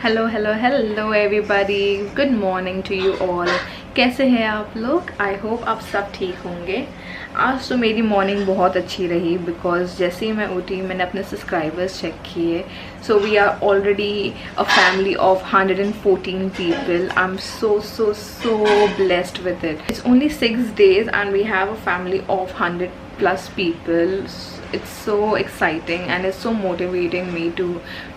Hello everybody, good morning to you all. कैसे हैं आप लोग? आई होप आप सब ठीक होंगे। आज तो मेरी मॉर्निंग बहुत अच्छी रही बिकॉज जैसे ही मैं उठी मैंने अपने सब्सक्राइबर्स चेक किए। So we are already a family of 114 people. I am so blessed with it. It's only 6 days and we have a family of 100 plus people. It's so exciting and it's so motivating me to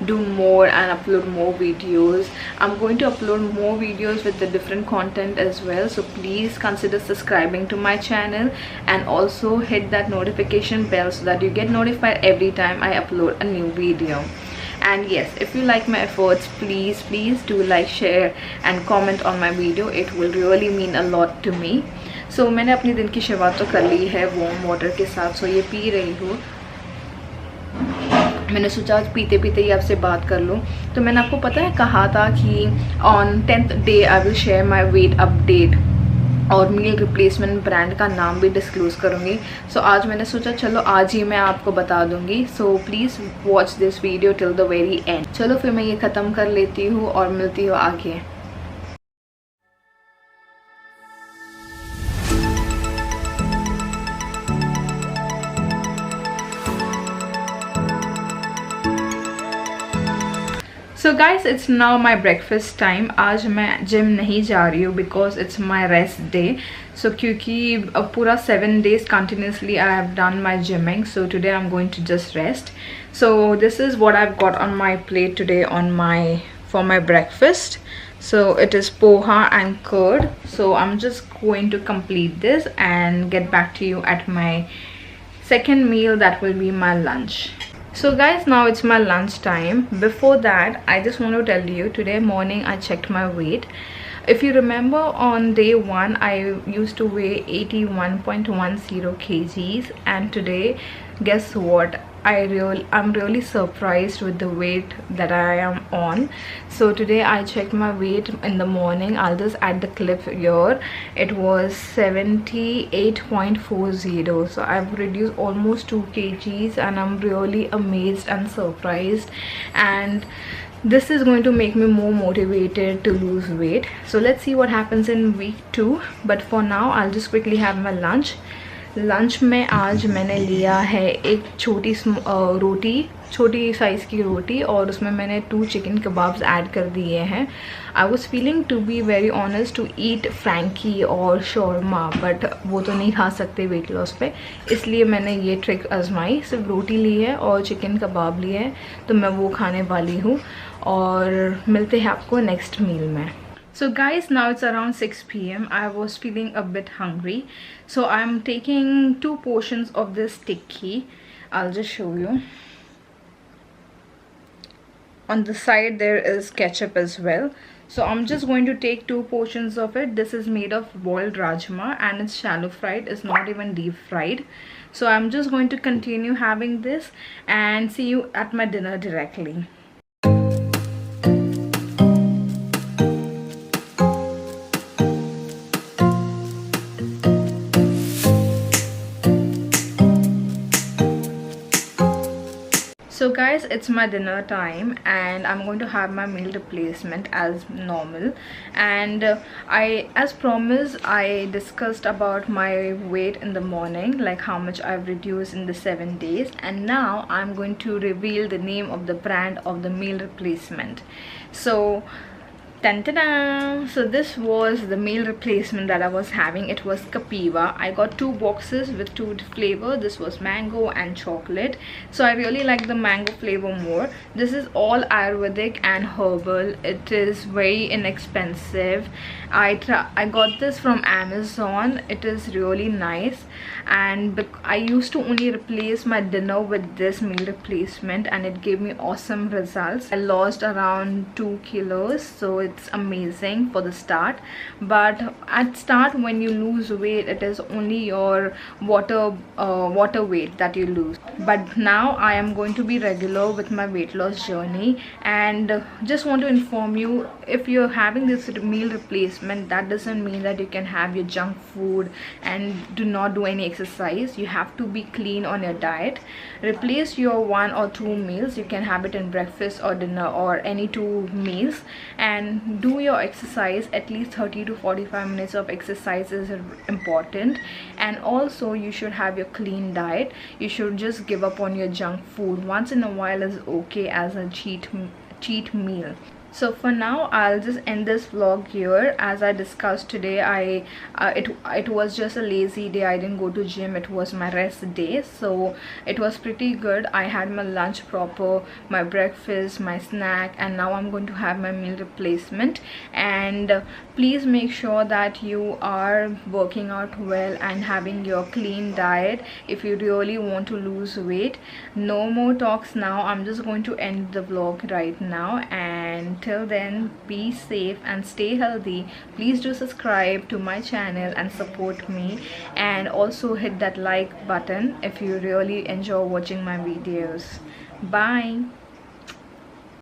do more and upload more videos. I'm going to upload more videos with the different content as well, so please consider subscribing to my channel and also hit that notification bell so that you get notified every time I upload a new video. And yes, if you like my efforts, please do like, share and comment on my video. It will really mean a lot to me. So मैंने अपनी दिन की शुरुआत तो कर ली है warm water के साथ। सो ये पी रही हूँ। मैंने सोचा आज पीते पीते ही आपसे बात कर लूँ। तो मैंने आपको पता है कहा था कि on 10th day I will share my weight update और मील रिप्लेसमेंट ब्रांड का नाम भी डिस्क्लोज़ करूँगी। सो आज मैंने सोचा चलो आज ही मैं आपको बता दूँगी। So please watch this video till the very and. चलो फिर मैं ये ख़त्म कर लेती हूँ और मिलती हूँ आगे। So guys it's now my breakfast time. आज मैं जिम नहीं जा रही हूँ because it's my rest day. So क्योंकि अब पूरा 7 days continuously I have done my gymming, so today I am going to just rest. So this is what I have got on my plate today on my for my breakfast. So it is poha and curd. So I'm just going to complete this and get back to you at my second meal, that will be my lunch. So guys, now it's my lunch time. Before that, I just want to tell you, today morning I checked my weight. If you remember, on day 1 I used to weigh 81.10 kgs, and today guess what, I'm really surprised with the weight that I am on. So today I checked my weight in the morning. I'll just add the clip here. It was 78.40. So I've reduced almost 2 kgs and I'm really amazed and surprised, and this is going to make me more motivated to lose weight. So let's see what happens in week 2. But for now I'll just quickly have my lunch. Lunch में आज मैंने लिया है एक छोटी रोटी, छोटी size की रोटी, और उसमें मैंने 2 चिकन कबाब्स ऐड कर दिए हैं। I was feeling to be very honest to eat frankie और शौरमा, बट वो तो नहीं खा सकते वेट लॉस पे, इसलिए मैंने ये ट्रिक आजमाई। सिर्फ रोटी ली है और चिकन कबाब लिए हैं, तो मैं वो खाने वाली हूँ। और मिलते हैं आपको नेक्स्ट मील में। So guys, now it's around 6 p.m. I was feeling a bit hungry, so I'm taking 2 portions of this tikki. I'll just show you. On the side there is ketchup as well, so I'm just going to take 2 portions of it. This is made of boiled rajma and it's shallow fried, it's not even deep fried. So I'm just going to continue having this and see you at my dinner directly. So guys, it's my dinner time and I'm going to have my meal replacement as normal. And as promised, I discussed about my weight in the morning, like how much I've reduced in the 7 days, and now I'm going to reveal the name of the brand of the meal replacement. So so this was the meal replacement that I was having. It was Kapiva. I got 2 boxes with 2 flavors. This was mango and chocolate, so I really like the mango flavor more. This is all Ayurvedic and herbal. It is very inexpensive. I got this from Amazon. It is really nice, and I used to only replace my dinner with this meal replacement and it gave me awesome results. I lost around 2 kilos, so it's amazing for the start, but at start when you lose weight, it is only your water weight that you lose. But now I am going to be regular with my weight loss journey, and just want to inform you, if you're having this meal replacement, that doesn't mean that you can have your junk food and do not do any exercise. You have to be clean on your diet. Replace your 1 or 2 meals. You can have it in breakfast or dinner or any 2 meals, and do your exercise. At least 30 to 45 minutes of exercise is important. And also you should have your clean diet. You should just give up on your junk food. Once in a while is okay as a cheat meal. So for now, I'll just end this vlog here. As I discussed today, it was just a lazy day. I didn't go to gym. It was my rest day, so it was pretty good. I had my lunch proper, my breakfast, my snack, and now I'm going to have my meal replacement. And please make sure that you are working out well and having your clean diet if you really want to lose weight. No more talks now. I'm just going to end the vlog right now, and till then, be safe and stay healthy. Please do subscribe to my channel and support me, and also hit that like button if you really enjoy watching my videos. Bye.